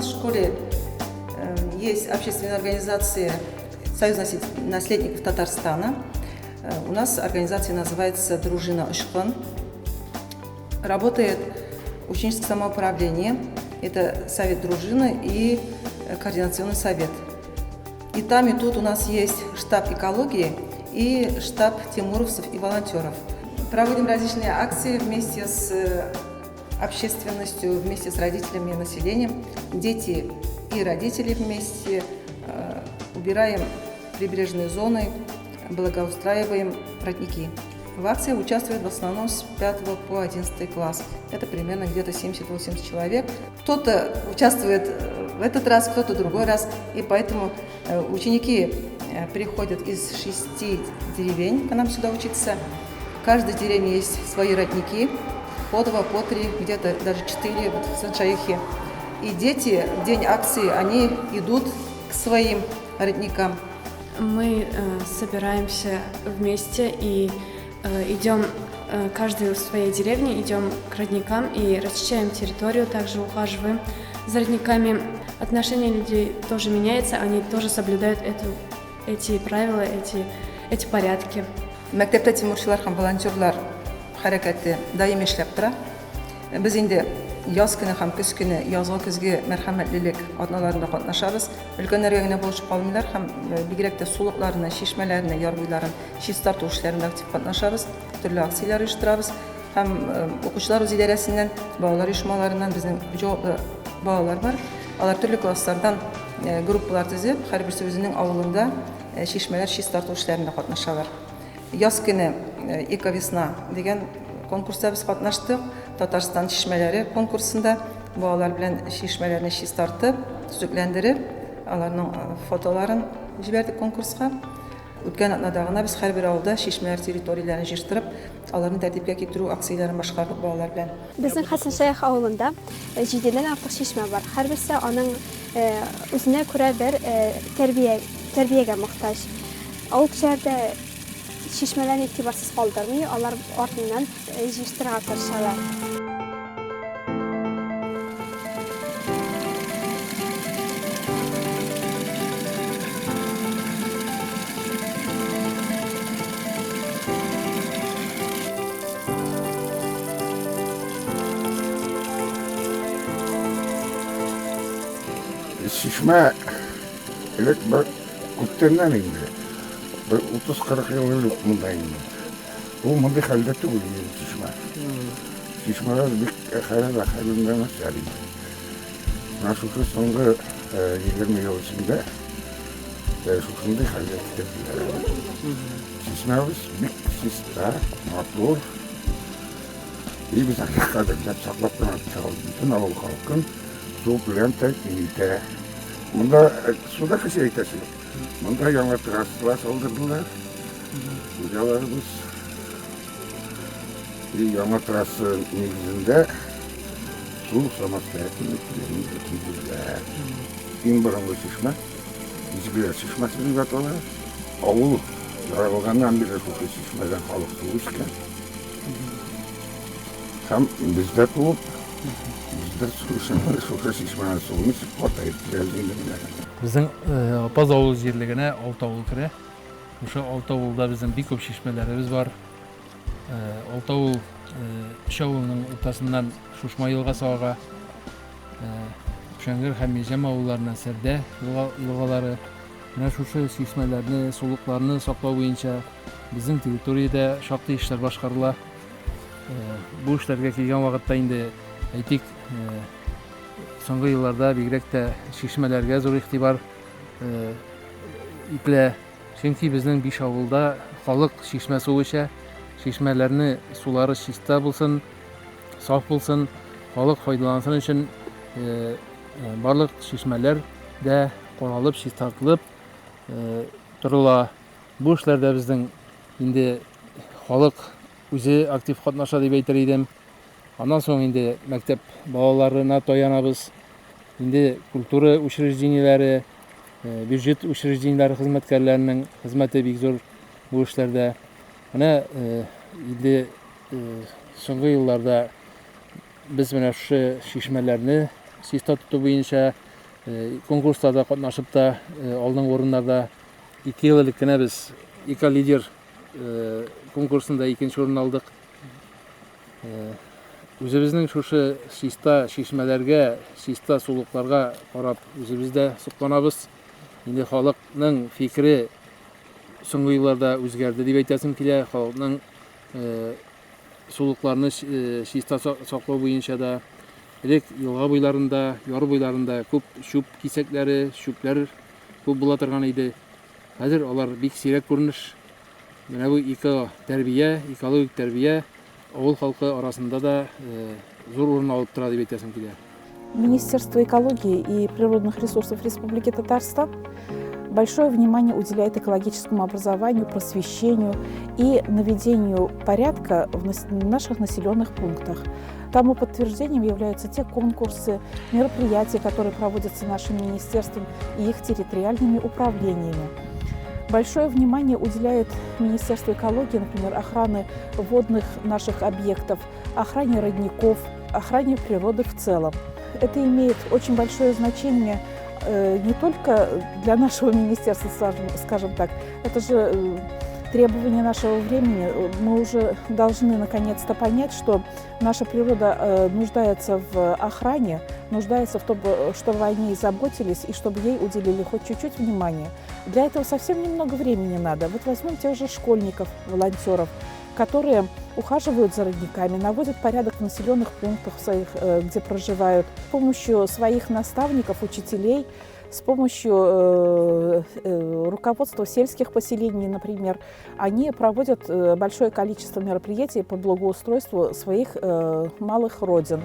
нас в школе есть общественная организация «Союз наследников Татарстана». У нас организация называется «Дружина Ушкан». Работает ученическое самоуправление, это совет дружины и координационный совет. И там, и тут у нас есть штаб экологии и штаб тимуровцев и волонтеров. Проводим различные акции вместе с общественностью, вместе с родителями и населением. Дети и родители вместе убираем прибрежные зоны, благоустраиваем родники. В акции участвуют в основном с 5 по 11 класс. Это примерно где-то 70-80 человек. Кто-то участвует в этот раз, кто-то другой раз. И поэтому ученики приходят из 6 деревень к нам сюда учиться. В каждой деревне есть свои родники. По 2, по 3, где-то даже 4 в Саншаихе. И дети в день акции, они идут к своим родникам. Мы собираемся вместе и идем, каждый в своей деревне, идем к родникам и расчищаем территорию, также ухаживаем за родниками. Отношение людей тоже меняется, они тоже соблюдают эти правила, эти порядки. Мәктәптә тимурчылар һәм волонтерлар хәрәкәте даими эшләп тора. Без инде яз көне һәм көз көне, язгы көзге мәрхәмәтлелек атналарында катнашабыз. Өлкәннәргә генә булышып калмыйлар һәм бигрәк тә сулыкларны, чишмәләрне, яр буйларын чистарту эшләрендә актив катнашабыз. Төрле акциялар оештырабыз. Һәм укучылар үз идарәсеннән, балалар оешмаларыннан безнең җаваплы балалар бар. Алар төрле класслардан группалар төзеп, һәрберсе үзенең авылында чишмәләр чистарту эшләрендә катнашалар. Яз көне «Эко-весна» дигән конкурста без катнаштык. Татарстан чишмәләре конкурсында балалар белән чишмәләрне чистартып, төзекләндереп, аларның фотоларын җибәрдек конкурска. Үткән атнада гына без һәрбер авылда чишмәләр территорияләрен җыштырып, аларны тәртипкә китерү акцияләрен башкардык балалар белән. Безнең Хәсәншәйх авылында 7дән артык чишмә бар. Һәрберсе аның үзенә күрә бер тәрбиягә мохтаҗ. Авыл кешеләрдә чишмәләрне игътибарсыз калдырмый, алар артыннан җыштырырга тырышалар. Şişme evet bak kutlarından indi. 30-40 yıl bundayım. Bu mıdı halde oluyor şişme. Şişmeler bir hayal akılından aşağıya. Nasıl ki sonra 20 yıl içinde şişmeyi hallettik. Şişmemiz bir şişte, motor. İyi bir dakikada saklatmak çaldı. Bütün avul halkın su bilen tek iyiydi. Bunda suda kışı eğitesi. Bunda yana traslar saldırdılar. Hocalarımız yana trası negizinde suluk saması etkinliklerini götürdüler. İmbaranlı şişme, İzgüler şişmesini yaptılar. Avul yaralığından bile su şişmeden halık su içken. Hem bizde tuğup, bizde su şişmeden suunu çıkmata etkilerdiğinde bile. Bizning Apaz avul җирлегенә 6 авыл керә. Ошо 6 авылда безнең бик күп чишмәләребез бар. 6 авыл 3 авылның уртасыннан Шушма елгасы, Шәңгер һәм Межәм авылларына Сәрдә елгалары. Менә шушы чишмәләрне, сулыкларны саклау буенча безнең территориядә шактый эшләр башкарыла. Бу эшләргә килгән вакытта инде әйтик, соңгы елларда бигрәк тә чишмәләргә зур игътибар ителә. Чөнки безнең 5 авылда халык чишмә суы эчә. Чишмәләрне сулары чиста булсын, саф булсын, халык файдалансын өчен барлык чишмәләр дә каралып, чистартылып торыла. Бу эшләрдә безнең инде халык үзе актив катнаша дип әйтер идем. Андан соң инде мәктәп балаларына таянабыз. Инде культура учреждениеләре, бюджет учреждениеләре хезмәткәрләренең хезмәте бик зур бу эшләрдә. Менә инде соңгы елларда без менә шушы чишмәләрне чиста тоту буенча конкурстарда катнашып та, алдынгы орыннарда 2 ел элек кенә без «Эко-лидер» конкурсында 2нче урын алдык. Үзебезнең шушы чиста чишмәләргә, чиста сулыкларга карап, үзебез дә сокланабыз. Инде халыкның фикере соңгы елларда үзгәрде дип әйтәсем килә. Халыкның сулыкларны чиста саклау буенча да элек елга буйларында, яр буйларында күп чүп кисәкләре, чүпләр күп була торган иде. Хәзер алар бик сирәк күренеш. Менә бу эко-тәрбия, экологик тәрбия авыл халкы арасында да зур урын алып тора дип әйтәсем килә. Министерство экологии и природных ресурсов Республики Татарстан большое внимание уделяет экологическому образованию, просвещению и наведению порядка в наших населенных пунктах. Тому подтверждением являются те конкурсы, мероприятия, которые проводятся нашим министерством и их территориальными управлениями. Большое внимание уделяет Министерство экологии, например, охране водных наших объектов, охране родников, охране природы в целом. Это имеет очень большое значение не только для нашего министерства, скажем так, это же требования нашего времени. Мы уже должны наконец-то понять, что наша природа нуждается в охране, нуждается в том, чтобы о ней заботились и чтобы ей уделили хоть чуть-чуть внимания. Для этого совсем немного времени надо. Вот возьмем тех же школьников, волонтеров, которые ухаживают за родниками, наводят порядок в населенных пунктах своих, где проживают, с помощью своих наставников, учителей, с помощью руководства сельских поселений, например, они проводят большое количество мероприятий по благоустройству своих малых родин.